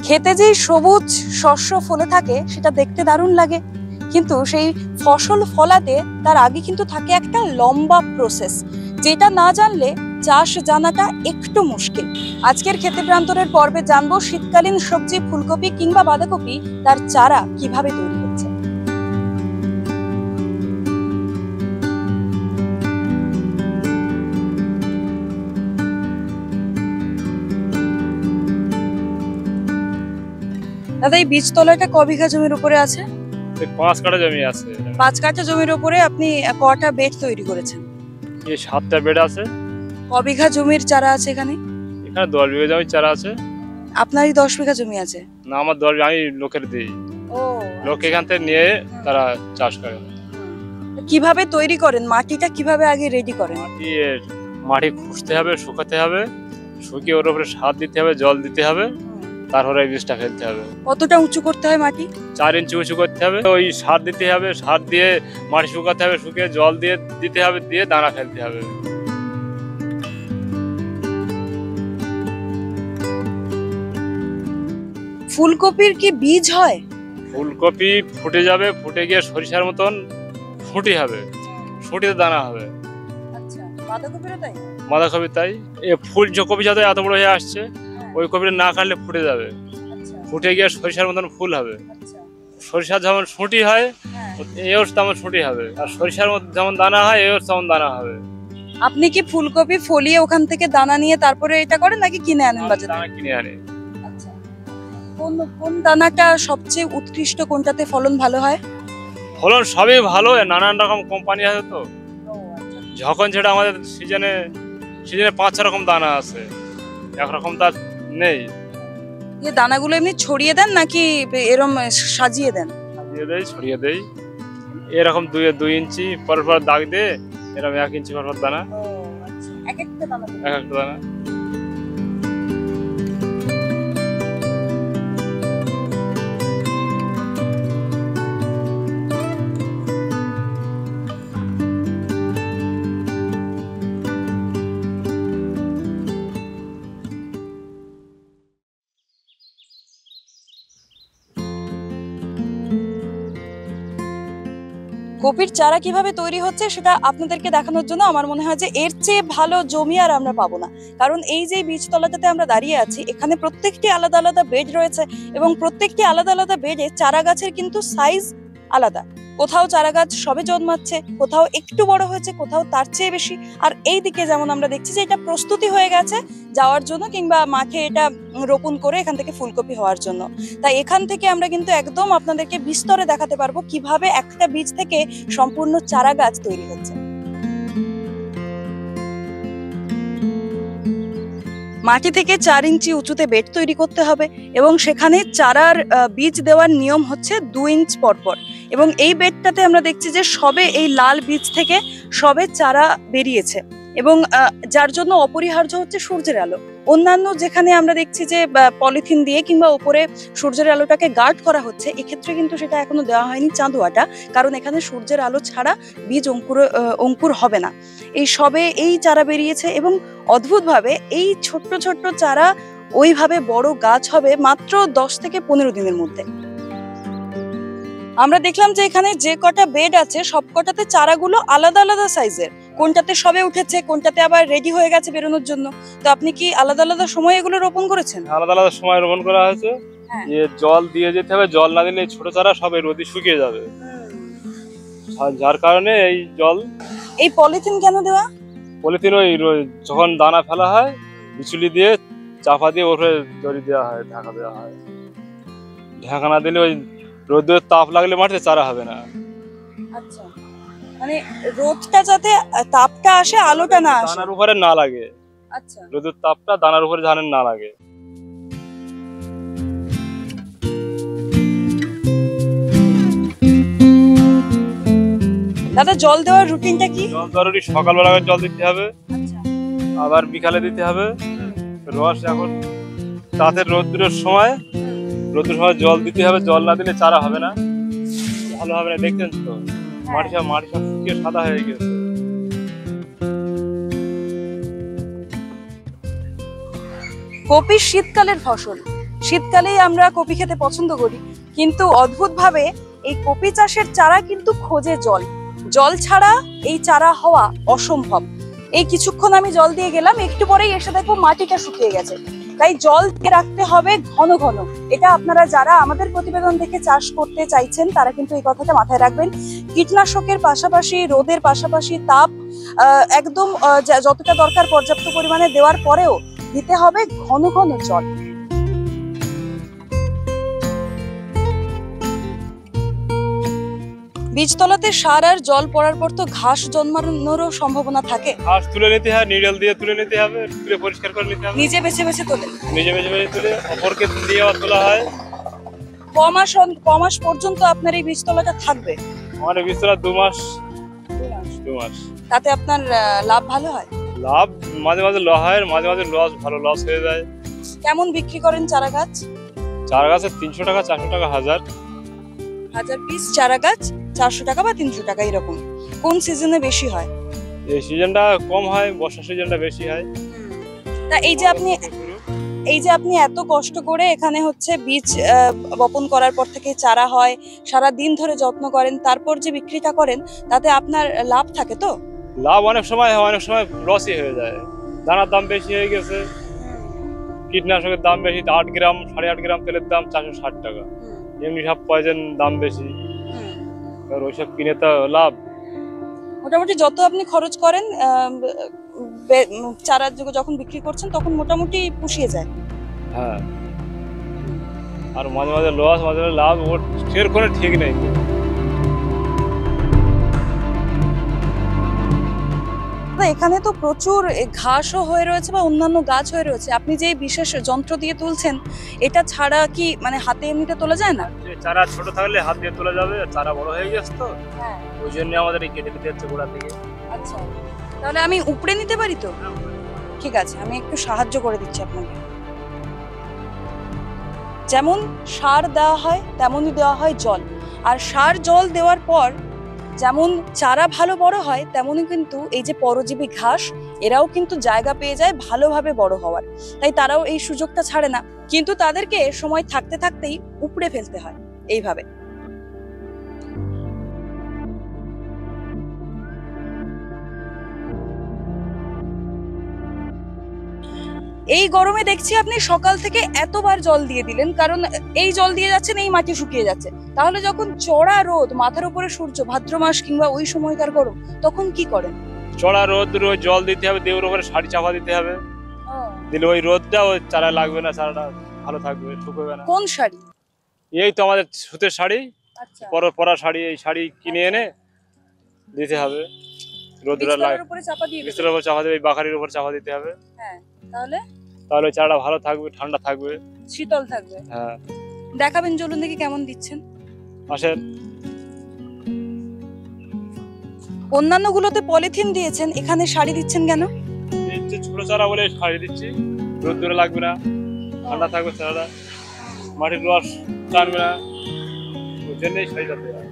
খেতে যেই সবুজ শস্য ফলে থাকে সেটা দেখতে দারুণ লাগে, কিন্তু সেই ফসল ফলাতে তার আগে কিন্তু থাকে একটা লম্বা প্রসেস, যেটা না জানলে চাষ জানাটা একটু মুশকিল। আজকের খেতে প্রান্তরের পর্বে জানবো শীতকালীন সবজি ফুলকপি কিংবা বাঁধাকপি তার চারা কিভাবে তৈরি হচ্ছে। দাদা, এই বীজতলাটা ক বিঘা জমির উপরে আছে? 5 কাঠা জমি আছে। 5 কাঠা জমির উপরে আপনি কটা বেড তৈরি করেছেন? এই 7টা বেড আছে। ক বিঘা জমির চারা আছে এখানে? এখানে 10 বিঘা জমির চারা আছে। আপনারই 10 বিঘা জমি আছে? না, আমার 10 বিঘা, আমি লোকের দিই। ও, লোক এখান থেকে নিয়ে তারা চাষ করে। কিভাবে তৈরি করেন? মাটিটা কিভাবে আগে রেডি করেন? মাটি খুঁড়তে হবে, শুকাতে হবে, শুকিয়ে ওর উপরে সার দিতে হবে, জল দিতে হবে, তারপরে এই বীজটা ফেলতে হবে। কতটা উঁচু করতে হয় মাটি? 4 ইঞ্চি উঁচু করতে হবে। ওই সার দিতে হবে, সার দিয়ে মাটি শুকাতে হবে, শুকিয়ে জল দিয়ে দিতে হবে, দিয়ে দানা ফেলতে হবে। ফুলকপির কি বীজ হয়? ফুলকপি ফুটে যাবে, ফুটে গিয়ে সরিষার মতন ফুটি হবে, ফুটিতে দানা হবে। আচ্ছা, বাঁধাকপিরও তাই? বাঁধাকপি তাই। এ ফুল যে কপি যাতে এত বড় হয়ে আসছে, ওই কপিটা না কাটলে ফুটে যাবে, ফুটে গিয়ে সরিষার মতন ফুল হবে। সরিষা যেমন ফুটি হয়, এও তেমন ফুটি হবে, আর সরিষার মধ্যে যেমন দানা হয়, এও তেমন দানা হবে। আপনি কি ফুলকপি ফলিয়ে ওখান থেকে দানা নিয়ে তারপরে এটা করেন নাকি কিনে আনেন বাজারে? দানা কিনে আনি। আচ্ছা, কোন দানাটা সবচেয়ে উৎকৃষ্ট, কোনটাতে ফলন ভালো হয়? ফলন সবই ভালো, নানান রকম কোম্পানি আছে তো। যখন যেটা আমাদের সিজনে 5-6 রকম দানা আছে, একরকম তার নেই। এই দানাগুলো এমনি ছড়িয়ে দেন নাকি এরকম সাজিয়ে দেন? ছড়িয়ে দেই। এরকম 2 ইঞ্চি পর পর দাগ দিয়ে, এরকম 1 ইঞ্চি পর পর দানা। এক একটা দানা? এক একটা দানা। কপির চারা কিভাবে তৈরি হচ্ছে সেটা আপনাদেরকে দেখানোর জন্য আমার মনে হয় যে এর চেয়ে ভালো জমি আর আমরা পাবো না। কারণ এই যে বীজতলাটাতে আমরা দাঁড়িয়ে আছি, এখানে প্রত্যেকটি আলাদা আলাদা বেড রয়েছে এবং প্রত্যেকটি আলাদা আলাদা বেডে চারা গাছের কিন্তু সাইজ আলাদা। কোথাও চারা গাছ সবে জন্মাচ্ছে, কোথাও একটু বড় হয়েছে, কোথাও তার চেয়ে বেশি। আর এই দিকে যেমন আমরা দেখছি যে এটা প্রস্তুতি হয়ে গেছে যাওয়ার জন্য, কিংবা মাঠে এটা রোপণ করে এখান থেকে ফুলকপি হওয়ার জন্য। তাই এখান থেকে আমরা কিন্তু একদম আপনাদেরকে বিস্তরে দেখাতে পারবো কিভাবে একটা বীজ থেকে সম্পূর্ণ চারা গাছ তৈরি হচ্ছে। মাটি থেকে 4 ইঞ্চি উঁচুতে বেড তৈরি করতে হবে এবং সেখানে চারার বীজ দেওয়ার নিয়ম হচ্ছে 2 ইঞ্চ পরপর। এবং এই বেডটাতে আমরা দেখছি যে সবে এই লাল বীজ থেকে সবে চারা বেরিয়েছে এবং যার জন্য অপরিহার্য হচ্ছে সূর্যের আলো। অন্যান্য যেখানে আমরা দেখছি যে পলিথিন দিয়ে কিংবা উপরে সূর্যের আলোটাকে গার্ড করা হচ্ছে, এক্ষেত্রে কিন্তু সেটা এখনো দেওয়া হয়নি চাঁদোয়াটা, কারণ এখানে সূর্যের আলো ছাড়া বীজ অঙ্কুর হবে না। এই সবে এই চারা বেরিয়েছে এবং অদ্ভুতভাবে এই ছোট্ট ছোট্ট চারা ওইভাবে বড় গাছ হবে মাত্র 10 থেকে 15 দিনের মধ্যে। আমরা দেখলাম যে এখানে যে কটা বেড আছে সব কটাতে চারাগুলো আলাদা আলাদা সাইজের, কোনটাতে সবে উঠেছে, কোনটাতে আবার রেডি হয়ে গেছে বেরোনোর জন্য। তো আপনি কি আলাদা আলাদা সময় এগুলো রোপণ করেছেন? আলাদা আলাদা সময় রোপণ করা হয়েছে। জল দিয়ে যেতে হবে, জল না দিলে ছোট চারা সবাই রোদে শুকিয়ে যাবে, যার কারণে এই জল। এই পলিথিন কেন দেওয়া? পলিথিন ওই যখন দানা ফেলা হয়, বিচুলি দিয়ে চাপা দিয়ে ওপরে দড়ি দেওয়া হয়, ঢাকা দেওয়া হয়। ঢাকা না দিলে ওই রোদের তাপ লাগলে মাটিতে চারা হবে না। আচ্ছা, মানে রোদটা যাতে তাপটা আসে, আলোটা না আসে, দানার উপরে না লাগে। আচ্ছা, রোদের তাপটা দানার উপরে যেন না লাগে। দাদা, জল দেওয়ার রুটিনটা কি? জল জরুরি, সকালবেলা জল দিতে হবে, আবার বিকালে দিতে হবে। রস এখন তাতে রোদ্দুরের সময় জল দিতে হবে, জল না দিলে চারা হবে না, ভালো হবে না। দেখতেন তো মাটি সব শুকিয়ে সাদা হয়ে গেছে। কপি শীতকালের ফসল, শীতকালেই আমরা কপি খেতে পছন্দ করি, কিন্তু অদ্ভুতভাবে এই কপি চাষের চারা কিন্তু খোঁজে জল। জল ছাড়া এই চারা হওয়া অসম্ভব। এই কিছুক্ষণ আমি জল দিয়ে গেলাম, একটু পরেই এসে দেখবো মাটিটা শুকিয়ে গেছে। তাই জল দিয়ে রাখতে হবে ঘন ঘন। এটা আপনারা যারা আমাদের প্রতিবেদন দেখে চাষ করতে চাইছেন তারা কিন্তু এই কথাটা মাথায় রাখবেন। কীটনাশকের পাশাপাশি, রোদের পাশাপাশি তাপ একদম যতটা দরকার পর্যাপ্ত পরিমাণে দেওয়ার পরেও দিতে হবে ঘন ঘন জল। বীজতলাতে সার আর জল পড়ার পর তো ঘাস জন্মানোরও সম্ভাবনা থাকে। ঘাস তুলে নিতে হয়, নিডল দিয়ে তুলে নিতে হবে, তুলে পরিষ্কার করে নিতে হবে। নিজে বেছে বেছে তোলেন? নিজে বেছে বেছে তুলে অপরকে দিয়ে তোলা হয়। ক মাস পর্যন্ত আপনার এই বীজতলাটা থাকবে? আমাদের বীজতলা 2 মাস। 2 মাস। তাতে আপনার লাভ ভালো হয়? লাভ মাঝে মাঝে হয়, মাঝে মাঝে ভালো লস হয়ে যায়। কেমন বিক্রি করেন চারা গাছ? চারা গাছে 300 টাকা, 400 টাকা হাজার পিস চারা গাছ 400 টাকা বা 300 টাকা এরকম। কোন সিজনে বেশি হয়? এই সিজনটা কম হয়, বর্ষা সিজনটা বেশি হয়। তা এই যে আপনি এত কষ্ট করে এখানে হচ্ছে বীজ বপন করার পর থেকে চারা হয়, সারা দিন ধরে যত্ন করেন, তারপর যে বিক্রিটা করেন, তাতে আপনার লাভ থাকে তো? লাভ অনেক সময় হয়, অনেক সময় লসই হয়ে যায়। দানার দাম বেশি হয়ে গেছে, কীটনাশকের দাম বেশি, 8 গ্রাম 8.5 গ্রাম তেলের দাম 460 টাকা। এমনি সব পয়জন দাম বেশি, আর ওইসব কিনে তো লাভ। মোটামুটি যত আপনি খরচ করেন চারা যখন বিক্রি করছেন তখন মোটামুটি পুষিয়ে যায়। হ্যাঁ, আর মাঝে মাঝে লস, মাঝে মাঝে লাভ, ওর কোনো ঠিক নেই। এখানে তো প্রচুর ঘাসও হয়ে রয়েছে বা অন্যান্য গাছ হয়ে রয়েছে। আপনি যে বিশেষ যন্ত্র দিয়ে তুলছেন, এটা ছাড়া কি মানে হাতে এমনিতে তোলা যায় না? চারা ছোট থাকলে হাত দিয়ে তোলা যাবে, চারা বড় হয়ে গেছে তো, হ্যাঁ, ওই জন্য আমাদের এই কেটে দিতে হচ্ছে গোড়া থেকে। আচ্ছা, তাহলে আমি উপড়ে নিতে পারি তো? ঠিক আছে, আমি একটু সাহায্য করে দিচ্ছি আপনাকে। যেমন সার দেওয়া হয় তেমনই দেওয়া হয় জল, আর সার জল দেওয়ার পর যেমন চারা ভালো বড় হয়, তেমনই কিন্তু এই যে পরজীবী ঘাস, এরাও কিন্তু জায়গা পেয়ে যায় ভালোভাবে বড় হওয়ার। তাই তারাও এই সুযোগটা ছাড়ে না, কিন্তু তাদেরকে সময় থাকতে থাকতেই উপড়ে ফেলতে হয় এইভাবে। এই গরমে দেখছি আপনি সকাল থেকে এতবার জল দিয়ে দিলেন, কারণ এই জল দিয়ে যাচ্ছেন, এই মাটি শুকিয়ে যাচ্ছে। তাহলে যখন চড়া রোদ, মাথার উপরে সূর্য, ভাদ্র মাস কিংবা ওই সময়কার গরম, তখন কি করেন? চড়া রোদ জল দিতে হবে, দেওয়ার উপরে শাড়ি চাপা দিতে হবে, দিলে ওই রোদটা ওই চারা লাগবে না, চারাটা ভালো থাকবে, শুকোবে না। কোন শাড়ি? এই তো আমাদের সুতের শাড়ি, আচ্ছা, পরা শাড়ি। এই শাড়ি কিনে এনে দিতে হবে, রোদটা লাগে উপরে চাপা দিয়ে দিতে বিস্তরের উপর চাপা দেবে, এই বাখারির উপর চাপা দিতে হবে। হ্যাঁ, তাহলে ওই চারাটা ভালো থাকবে, ঠান্ডা থাকবে, শীতল থাকবে। হ্যাঁ, দেখাবেন চলুন দেখি কেমন দিচ্ছেন। আসেন। অন্যান্য গুলোতে পলিথিন দিয়েছেন, এখানে শাড়ি দিচ্ছেন কেন? এই যে ছোট চারা বলে শাড়ি দিচ্ছি, রোদ দূরে লাগবে না, ঠান্ডা থাকবে চারাটা, মাটির রস টানবে না, ওই জন্যই শাড়ি দিতে হয়।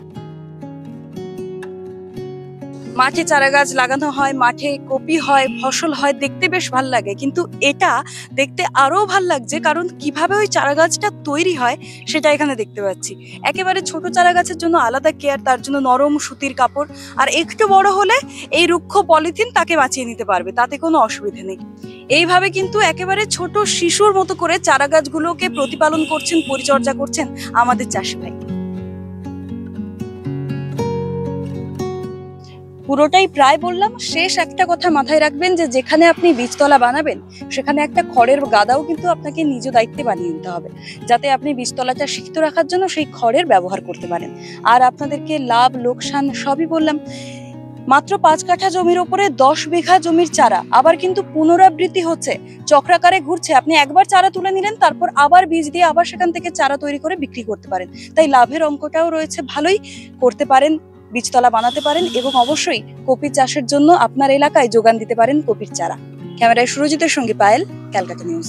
মাঠে চারা গাছ লাগানো হয়, মাঠে কপি হয়, ফসল হয়, দেখতে বেশ ভাল লাগে। কিন্তু এটা দেখতে আরো ভাল লাগছে কারণ কিভাবে ওই চারা গাছটা তৈরি হয় সেটা এখানে দেখতে পাচ্ছি। একেবারে ছোট চারা গাছের জন্য আলাদা কেয়ার, তার জন্য নরম সুতির কাপড়, আর একটু বড় হলে এই রুক্ষ পলিথিন তাকে বাঁচিয়ে নিতে পারবে, তাতে কোনো অসুবিধা নেই। এইভাবে কিন্তু একেবারে ছোট শিশুর মতো করে চারা গাছগুলোকে প্রতিপালন করছেন, পরিচর্যা করছেন আমাদের চাষি ভাই। পুরোটাই প্রায় বললাম, শেষ একটা কথা মাথায় রাখবেন যে যেখানে আপনি বীজতলা বানাবেন সেখানে একটা খড়ের গাদাও কিন্তু আপনাকে নিজ দায়িত্বে বানিয়ে নিতে হবে, যাতে আপনি বীজতলাটা সিক্ত রাখার জন্য সেই খড়ের ব্যবহার করতে পারেন। আর আপনাদেরকে লাভ লোকসান সবই বললাম। মাত্র 5 কাঠা জমির উপরে 10 বিঘা জমির চারা, আবার কিন্তু পুনরাবৃত্তি হচ্ছে, চক্রাকারে ঘুরছে। আপনি একবার চারা তুলে নিলেন, তারপর আবার বীজ দিয়ে আবার সেখান থেকে চারা তৈরি করে বিক্রি করতে পারেন। তাই লাভের অঙ্কটাও রয়েছে, ভালোই করতে পারেন, বীজতলা বানাতে পারেন, এবং অবশ্যই কপি চাষের জন্য আপনার এলাকায় যোগান দিতে পারেন কপির চারা। ক্যামেরায় সুরজিতের সঙ্গে পায়েল, ক্যালকাটা নিউজ।